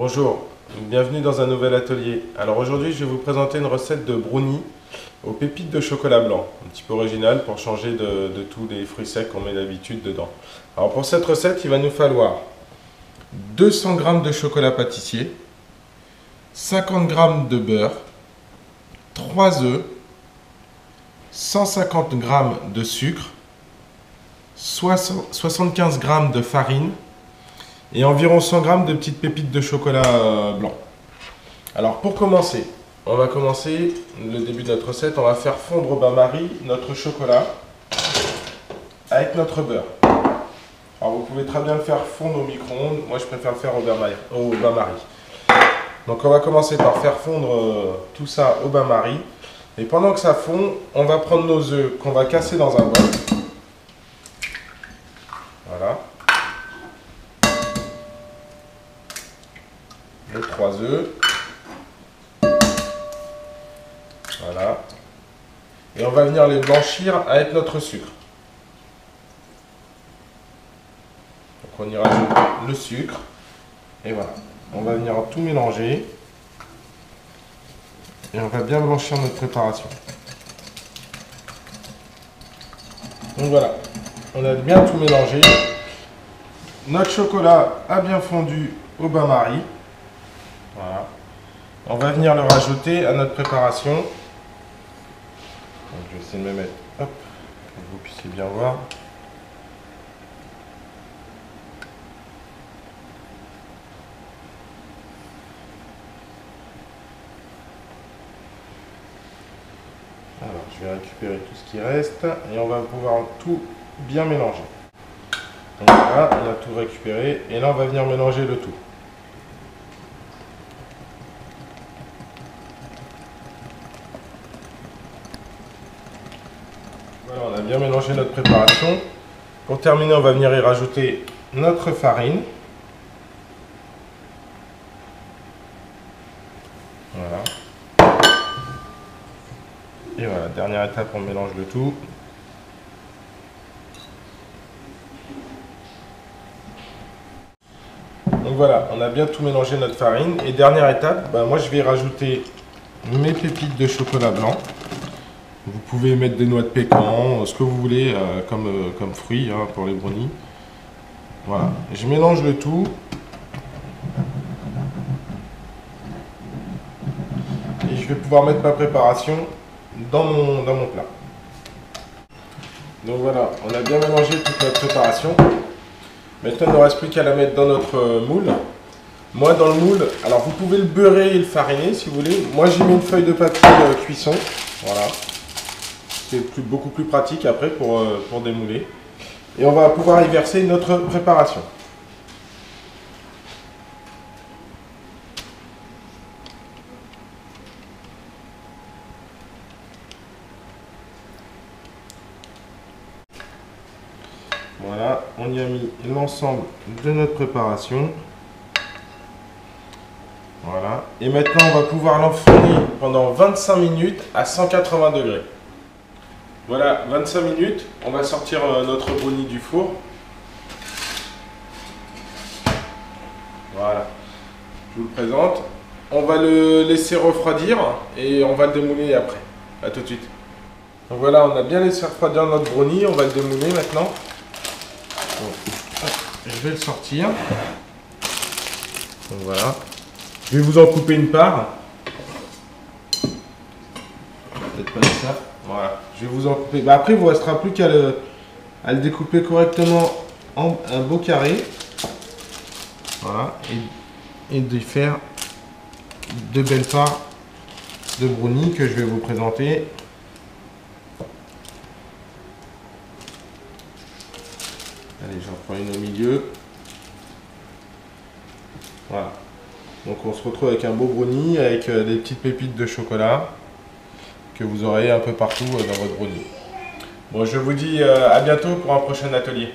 Bonjour, bienvenue dans un nouvel atelier. Alors aujourd'hui je vais vous présenter une recette de brownie aux pépites de chocolat blanc. Un petit peu original pour changer de tous les fruits secs qu'on met d'habitude dedans. Alors pour cette recette il va nous falloir 200 g de chocolat pâtissier, 50 g de beurre, 3 œufs, 150 g de sucre, 75 g de farine et environ 100 g de petites pépites de chocolat blanc. Alors pour commencer, on va commencer le début de notre recette, on va faire fondre au bain-marie notre chocolat avec notre beurre. Alors vous pouvez très bien le faire fondre au micro-ondes, moi je préfère le faire au bain-marie. Donc on va commencer par faire fondre tout ça au bain-marie. Et pendant que ça fond, on va prendre nos œufs qu'on va casser dans un bol. Voilà. Les 3 œufs. Voilà. Et on va venir les blanchir avec notre sucre. Donc on y rajoute le sucre. Et voilà. On va venir tout mélanger. Et on va bien blanchir notre préparation. Donc voilà. On a bien tout mélangé. Notre chocolat a bien fondu au bain-marie. Voilà. On va venir le rajouter à notre préparation. Donc, je vais essayer de me mettre, hop, pour que vous puissiez bien voir. Alors, je vais récupérer tout ce qui reste et on va pouvoir tout bien mélanger. Donc voilà, on a tout récupéré et là on va venir mélanger le tout. Voilà, on a bien mélangé notre préparation. Pour terminer, on va venir y rajouter notre farine. Voilà. Et voilà, dernière étape, on mélange le tout. Donc voilà, on a bien tout mélangé notre farine. Et dernière étape, moi je vais rajouter mes pépites de chocolat blanc. Vous pouvez mettre des noix de pécan, ce que vous voulez comme fruits pour les brownies. Voilà, je mélange le tout. Et je vais pouvoir mettre ma préparation dans mon plat. Donc voilà, on a bien mélangé toute notre préparation. Maintenant, il ne reste plus qu'à la mettre dans notre moule. Moi, dans le moule, alors vous pouvez le beurrer et le fariner si vous voulez. Moi, j'ai mis une feuille de papier cuisson. Voilà. C'est beaucoup plus pratique après pour démouler. Et on va pouvoir y verser notre préparation. Voilà, on y a mis l'ensemble de notre préparation. Voilà. Et maintenant, on va pouvoir l'enfourner pendant 25 minutes à 180 degrés. Voilà, 25 minutes, on va sortir notre brownie du four. Voilà, je vous le présente. On va le laisser refroidir et on va le démouler après. A tout de suite. Donc voilà, on a bien laissé refroidir notre brownie, on va le démouler maintenant. Donc, je vais le sortir. Donc voilà. Je vais vous en couper une part. Peut-être pas ça. Voilà, je vais vous en couper. Après, il ne vous restera plus qu'à le découper correctement en un beau carré. Voilà, et de faire de belles parts de brownie que je vais vous présenter. Allez, j'en prends une au milieu. Voilà. Donc on se retrouve avec un beau brownie avec des petites pépites de chocolat que vous aurez un peu partout dans votre brownie. Bon, je vous dis à bientôt pour un prochain atelier.